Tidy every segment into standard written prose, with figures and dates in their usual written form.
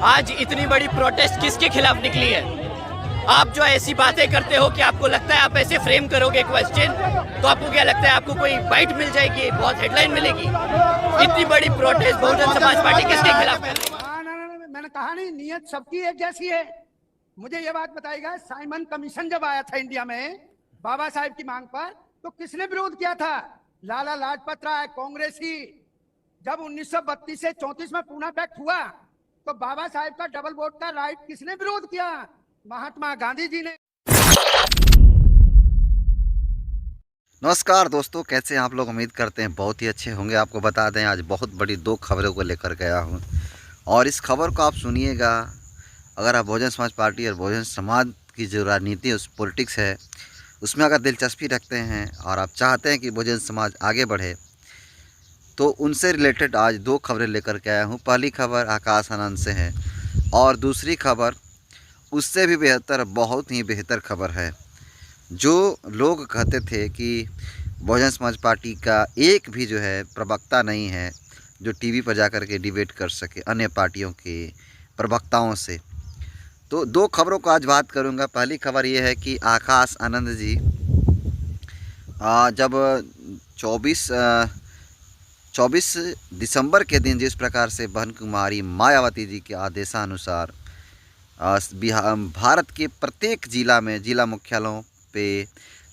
आज इतनी बड़ी प्रोटेस्ट किसके खिलाफ निकली है? आप जो ऐसी बातें करते हो कि आपको लगता है आप ऐसे फ्रेम करोगे क्वेश्चन तो आपको क्या लगता है आपको कोई बाइट मिल जाएगी, बहुत हेडलाइन मिलेगी? इतनी बड़ी प्रोटेस्ट बहुजन समाज पार्टी किसके खिलाफ कर रही है? मैंने कहा नहीं, नियत सबकी एक जैसी है। मुझे ये बात बताइएगा, साइमन कमीशन जब आया था इंडिया में बाबा साहेब की मांग पर, तो किसने विरोध किया था? लाला लाजपत राय, कांग्रेसी। जब 1932 से 34 में पूना पैक्ट हुआ तो बाबा साहेब का डबल वोट का राइट किसने विरोध किया? महात्मा गांधी जी ने। नमस्कार दोस्तों, कैसे हैं आप लोग? उम्मीद करते हैं बहुत ही अच्छे होंगे। आपको बता दें आज बहुत बड़ी दो खबरों को लेकर गया हूं और इस खबर को आप सुनिएगा। अगर आप बहुजन समाज पार्टी और बहुजन समाज की जो राजनीति उस पॉलिटिक्स है उसमें अगर दिलचस्पी रखते हैं और आप चाहते हैं कि बहुजन समाज आगे बढ़े तो उनसे रिलेटेड आज दो खबरें लेकर के आया हूँ। पहली खबर आकाश आनंद से है और दूसरी खबर उससे भी बेहतर, बहुत ही बेहतर खबर है। जो लोग कहते थे कि बहुजन समाज पार्टी का एक भी जो है प्रवक्ता नहीं है जो टीवी पर जाकर के डिबेट कर सके अन्य पार्टियों के प्रवक्ताओं से, तो दो खबरों को आज बात करूंगा। पहली खबर ये है कि आकाश आनंद जी जब 24 दिसंबर के दिन जिस प्रकार से बहन कुमारी मायावती जी के आदेशानुसार भारत के प्रत्येक जिला में, जिला मुख्यालयों पे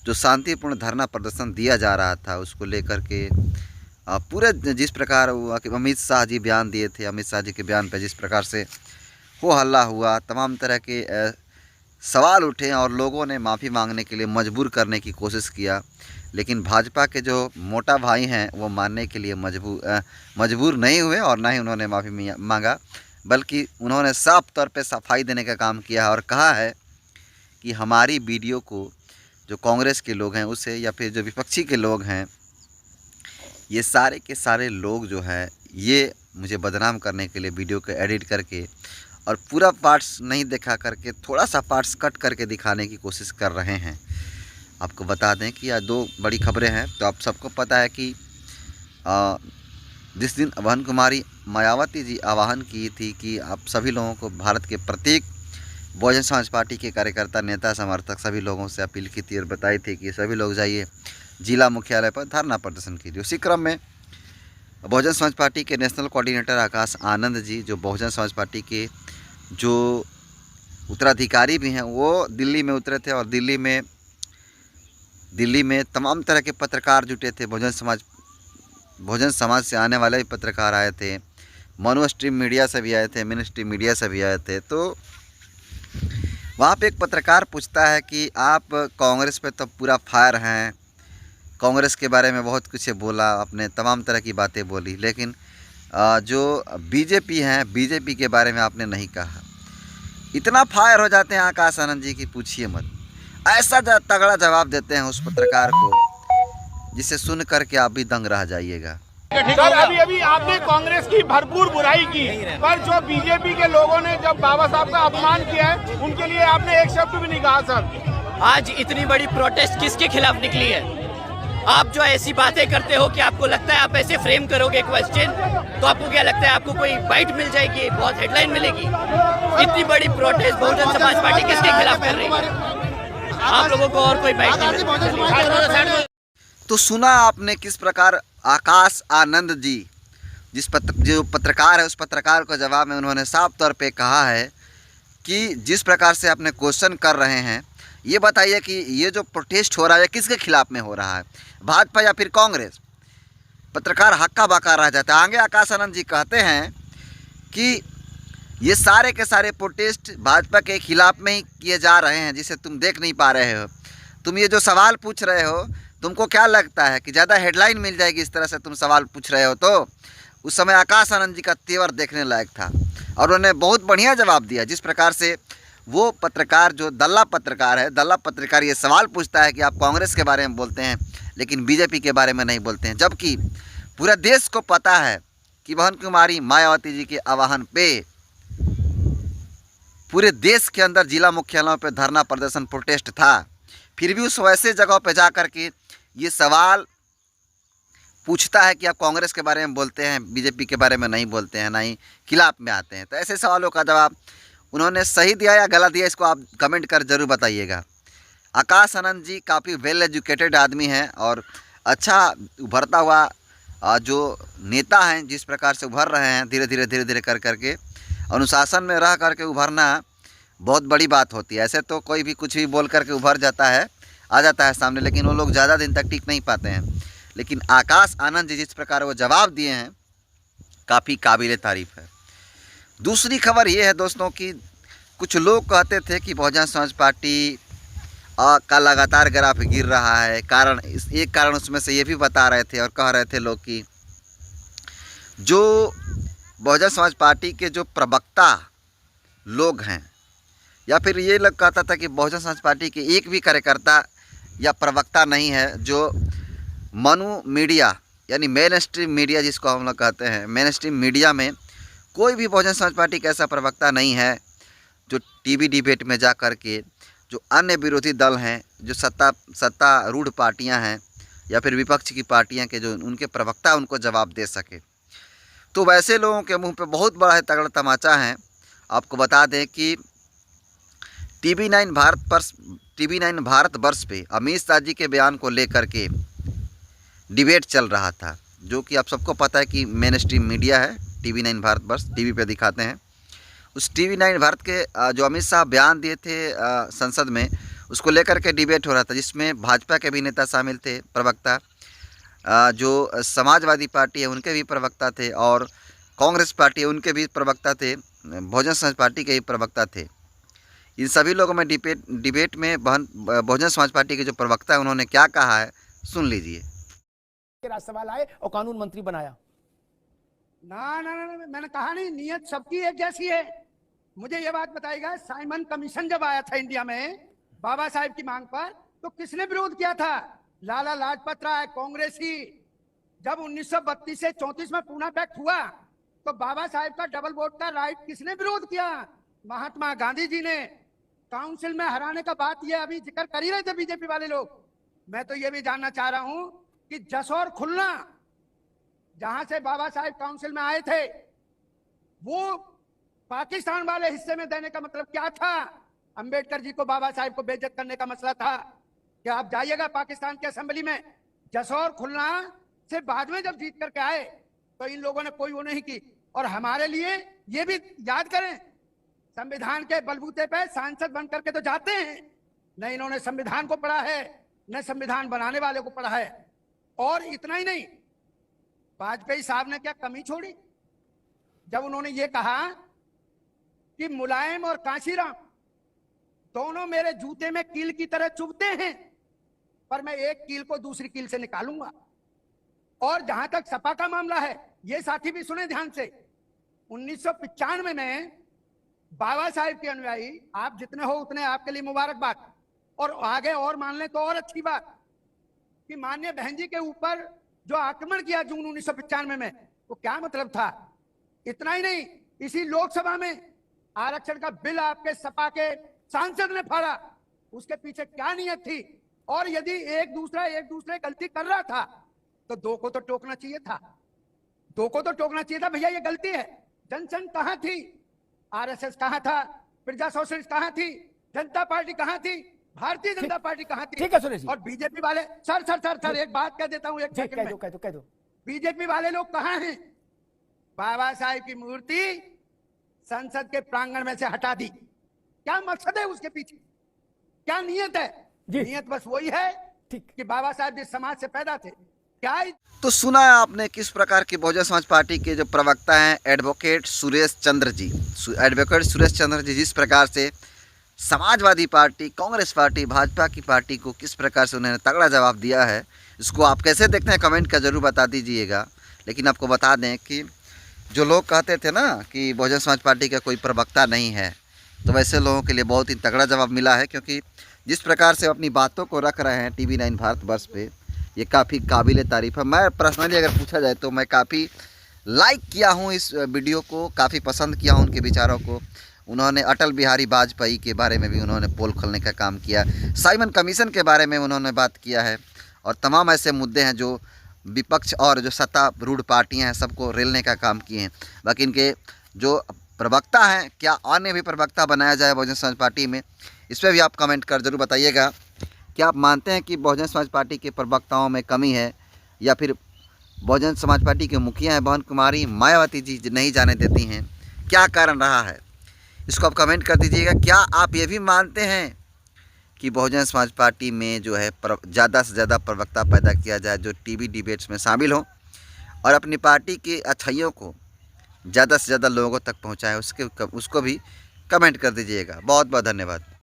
जो शांतिपूर्ण धरना प्रदर्शन दिया जा रहा था उसको लेकर के पूरे जिस प्रकार अमित शाह जी बयान दिए थे, अमित शाह जी के बयान पे जिस प्रकार से हो हल्ला हुआ, तमाम तरह के सवाल उठे और लोगों ने माफ़ी मांगने के लिए मजबूर करने की कोशिश किया, लेकिन भाजपा के जो मोटा भाई हैं वो मानने के लिए मजबूर नहीं हुए और ना ही उन्होंने माफ़ी मांगा, बल्कि उन्होंने साफ तौर पे सफाई देने का काम किया और कहा है कि हमारी वीडियो को जो कांग्रेस के लोग हैं उसे या फिर जो विपक्षी के लोग हैं, ये सारे के सारे लोग जो हैं ये मुझे बदनाम करने के लिए वीडियो को एडिट करके और पूरा पार्ट्स नहीं दिखा करके थोड़ा सा पार्ट्स कट करके दिखाने की कोशिश कर रहे हैं। आपको बता दें कि आज दो बड़ी खबरें हैं। तो आप सबको पता है कि जिस दिन बहन कुमारी मायावती जी आह्वान की थी कि आप सभी लोगों को, भारत के प्रत्येक बहुजन समाज पार्टी के कार्यकर्ता, नेता, समर्थक सभी लोगों से अपील की थी और बताई थी कि सभी लोग जाइए जिला मुख्यालय पर धरना प्रदर्शन कीजिए। उसी क्रम में बहुजन समाज पार्टी के नेशनल कोऑर्डिनेटर आकाश आनंद जी, जो बहुजन समाज पार्टी के जो उत्तराधिकारी भी हैं, वो दिल्ली में उतरे थे और दिल्ली में तमाम तरह के पत्रकार जुटे थे। बहुजन समाज से आने वाले भी पत्रकार आए थे, मनु स्ट्रीम मीडिया से भी आए थे, मिनी स्ट्रीम मीडिया से भी आए थे। तो वहाँ पे एक पत्रकार पूछता है कि आप कांग्रेस पे तो पूरा फायर हैं, कांग्रेस के बारे में बहुत कुछ बोला आपने, तमाम तरह की बातें बोली, लेकिन जो बीजेपी हैं, बीजेपी के बारे में आपने नहीं कहा। इतना फायर हो जाते हैं आकाश आनंद जी की पूछिए मत। ऐसा तगड़ा जवाब देते हैं उस पत्रकार को जिसे सुन करके आप भी दंग रह जाइएगा। सर, अभी आपने कांग्रेस की भरपूर बुराई की, पर जो बीजेपी के लोगों ने जब बाबा साहब का अपमान किया है उनके लिए आपने एक शब्द भी नहीं कहा। सर, आज इतनी बड़ी प्रोटेस्ट किसके खिलाफ निकली है? आप जो ऐसी बातें करते हो कि आपको लगता है आप ऐसे फ्रेम करोगे क्वेश्चन तो आपको क्या लगता है आपको कोई बाइट मिल जाएगी, बहुत हेडलाइन मिलेगी? इतनी बड़ी प्रोटेस्ट बहुजन समाज पार्टी किसके खिलाफ कर रही है? आप लोगों को और कोई बाइट नहीं मिलेगी। तो सुना आपने किस प्रकार आकाश आनंद जी, जो पत्रकार है, उस पत्रकार को जवाब में उन्होंने साफ तौर पे कहा है कि जिस प्रकार से आपने क्वेश्चन कर रहे हैं, ये बताइए कि ये जो प्रोटेस्ट हो रहा है किसके खिलाफ में हो रहा है, भाजपा या फिर कांग्रेस? पत्रकार हक्का बक्का रह जाता है। आगे आकाश आनंद जी कहते हैं कि ये सारे के सारे प्रोटेस्ट भाजपा के खिलाफ में ही किए जा रहे हैं, जिसे तुम देख नहीं पा रहे हो। तुम ये जो सवाल पूछ रहे हो, तुमको क्या लगता है कि ज़्यादा हेडलाइन मिल जाएगी इस तरह से तुम सवाल पूछ रहे हो? तो उस समय आकाश आनंद जी का तेवर देखने लायक था और उन्होंने बहुत बढ़िया जवाब दिया। जिस प्रकार से वो पत्रकार, जो दल्ला पत्रकार है, दल्ला पत्रकार ये सवाल पूछता है कि आप कांग्रेस के बारे में बोलते हैं लेकिन बीजेपी के बारे में नहीं बोलते हैं, जबकि पूरा देश को पता है कि बहन कुमारी मायावती जी के आह्वान पे पूरे देश के अंदर जिला मुख्यालयों पे धरना प्रदर्शन, प्रोटेस्ट था। फिर भी उस वैसे जगह पे जा कर के ये सवाल पूछता है कि आप कांग्रेस के बारे में बोलते हैं, बीजेपी के बारे में नहीं बोलते हैं, ना ही खिलाफ में आते हैं। तो ऐसे सवालों का जवाब उन्होंने सही दिया या गलत दिया, इसको आप कमेंट कर जरूर बताइएगा। आकाश आनंद जी काफ़ी वेल एजुकेटेड आदमी हैं और अच्छा उभरता हुआ जो नेता हैं, जिस प्रकार से उभर रहे हैं धीरे धीरे कर करके, अनुशासन में रह करके उभरना बहुत बड़ी बात होती है। ऐसे तो कोई भी कुछ भी बोल करके उभर जाता है, आ जाता है सामने, लेकिन वो लोग ज़्यादा दिन तक टिक नहीं पाते हैं। लेकिन आकाश आनंद जी जिस प्रकार वो जवाब दिए हैं, काफ़ी काबिल तारीफ़ है। दूसरी खबर ये है दोस्तों कि कुछ लोग कहते थे कि बहुजन समाज पार्टी का लगातार ग्राफ गिर रहा है। एक कारण उसमें से ये भी बता रहे थे और कह रहे थे लोग कि जो बहुजन समाज पार्टी के जो प्रवक्ता लोग हैं, या फिर ये लोग कहता था कि बहुजन समाज पार्टी के एक भी कार्यकर्ता या प्रवक्ता नहीं है जो मनु मीडिया यानी मेन स्ट्रीम मीडिया जिसको हम लोग कहते हैं, मेन स्ट्रीम मीडिया में कोई भी बहुजन समाज पार्टी का ऐसा प्रवक्ता नहीं है जो टीवी डिबेट में जा कर के जो अन्य विरोधी दल हैं, जो सत्तारूढ़ पार्टियां हैं या फिर विपक्ष की पार्टियां के जो उनके प्रवक्ता उनको जवाब दे सके। तो वैसे लोगों के मुंह पे बहुत बड़ा है तगड़ा तमाचा है। आपको बता दें कि TV9 भारतवर्ष पे अमित शाह जी के बयान को लेकर के डिबेट चल रहा था, जो कि आप सबको पता है कि मेन स्ट्रीम मीडिया है, TV9 भारतवर्ष टीवी पे दिखाते हैं। उस TV9 भारत के जो अमित शाह बयान दिए थे संसद में, उसको लेकर के डिबेट हो रहा था, जिसमें भाजपा के भी नेता शामिल थे, प्रवक्ता, जो समाजवादी पार्टी है उनके भी प्रवक्ता थे और कांग्रेस पार्टी है उनके भी प्रवक्ता थे, बहुजन समाज पार्टी के भी प्रवक्ता थे। इन सभी लोगों में डिबेट में बहुजन समाज पार्टी के जो प्रवक्ता है उन्होंने क्या कहा है, सुन लीजिए। राज्यसभा लाए और कानून मंत्री बनाया। ना, मैंने कहा नहीं, नियत सबकी एक जैसी है। मुझे ये बात बताइएगा, साइमन कमीशन जब आया था इंडिया में बाबा साहेब की मांग पर, तो किसने विरोध किया था? लाला लाजपत राय, कांग्रेसी। जब 1932 से 34 में पूना पैक्ट हुआ तो बाबा साहेब का डबल वोट का राइट किसने विरोध किया? महात्मा गांधी जी ने। काउंसिल में हराने का बात ये अभी जिक्र कर ही रहे थे बीजेपी वाले लोग। मैं तो ये भी जानना चाह रहा हूं कि जसौर खुलना, जहां से बाबा साहेब काउंसिल में आए थे, वो पाकिस्तान वाले हिस्से में देने का मतलब क्या था? अंबेडकर जी को, बाबा साहेब को बेइज्जत करने का मसला था कि आप जाइएगा पाकिस्तान की असेंबली में। जसौर खुलना से बाद में जब जीत करके आए तो इन लोगों ने कोई वो नहीं की। और हमारे लिए ये भी याद करें, संविधान के बलबूते पे सांसद बन करके तो जाते हैं, न इन्होंने संविधान को पढ़ा है न संविधान बनाने वाले को पढ़ा है। और इतना ही नहीं, वाजपेयी साहब ने क्या कमी छोड़ी जब उन्होंने ये कहा कि मुलायम और कांशीराम दोनों मेरे जूते में कील की तरह चुभते हैं, पर मैं एक कील को दूसरी कील से निकालूंगा। और जहां तक सपा का मामला है, ये साथी भी सुने ध्यान से, 1995 में बाबा साहेब के अनुयायी, आप जितने हो उतने आपके लिए मुबारकबाद, और आगे और मान लें तो और अच्छी बात, कि माननीय बहन जी के ऊपर जो आक्रमण किया जून 1995 में, वो क्या मतलब था? इतना ही नहीं, इसी लोकसभा में आरक्षण का बिल आपके सपा के सांसद ने फाड़ा, उसके पीछे क्या नियत थी? और यदि एक दूसरे गलती कर रहा था तो दो को तो टोकना चाहिए था, भैया ये गलती है। जनसंघ कहां थी? आरएसएस कहां था? प्रजा सोशलिस्ट कहां थी? जनता पार्टी कहां थी? भारतीय जनता पार्टी कहां थी? ठीक है सुरेश जी। और बीजेपी वाले, सर एक बात कह देता हूं, एक सेकंड में। कह दो। बीजेपी वाले लोग कहां हैं? बाबा साहेब की मूर्ति संसद के प्रांगण में से हटा दी। क्या मकसद है उसके पीछे? क्या नियत है? नियत बस वही है कि बाबा साहेब जिस समाज से पैदा थे, क्या। तो सुना है आपने किस प्रकार की बहुजन समाज पार्टी के जो प्रवक्ता हैं एडवोकेट सुरेश चंद्र जी जिस प्रकार से समाजवादी पार्टी, कांग्रेस पार्टी, भाजपा की पार्टी को किस प्रकार से उन्होंने तगड़ा जवाब दिया है, इसको आप कैसे देखते हैं कमेंट कर जरूर बता दीजिएगा। लेकिन आपको बता दें कि जो लोग कहते थे ना कि बहुजन समाज पार्टी का कोई प्रवक्ता नहीं है, तो वैसे लोगों के लिए बहुत ही तगड़ा जवाब मिला है, क्योंकि जिस प्रकार से अपनी बातों को रख रहे हैं TV9 भारतवर्ष पे, ये काफ़ी काबिल तारीफ़ है। मैं पर्सनली अगर पूछा जाए तो मैं काफ़ी लाइक किया हूँ इस वीडियो को, काफ़ी पसंद किया हूँ उनके विचारों को। उन्होंने अटल बिहारी वाजपेयी के बारे में भी उन्होंने पोल खोलने का काम किया, साइमन कमीशन के बारे में उन्होंने बात किया है, और तमाम ऐसे मुद्दे हैं जो विपक्ष और जो सत्तारूढ़ पार्टियां हैं सबको रेलने का काम किए हैं। बाकी इनके जो प्रवक्ता हैं, क्या अन्य भी प्रवक्ता बनाया जाए बहुजन समाज पार्टी में, इस पर भी आप कमेंट कर जरूर बताइएगा। क्या आप मानते हैं कि बहुजन समाज पार्टी के प्रवक्ताओं में कमी है, या फिर बहुजन समाज पार्टी के मुखिया हैं भवन कुमारी मायावती जी नहीं जाने देती हैं, क्या कारण रहा है, इसको आप कमेंट कर दीजिएगा। क्या आप ये भी मानते हैं कि बहुजन समाज पार्टी में जो है ज़्यादा से ज़्यादा प्रवक्ता पैदा किया जाए जो टीवी डिबेट्स में शामिल हो और अपनी पार्टी की अच्छाइयों को ज़्यादा से ज़्यादा लोगों तक पहुंचाएं, उसको भी कमेंट कर दीजिएगा। बहुत बहुत धन्यवाद।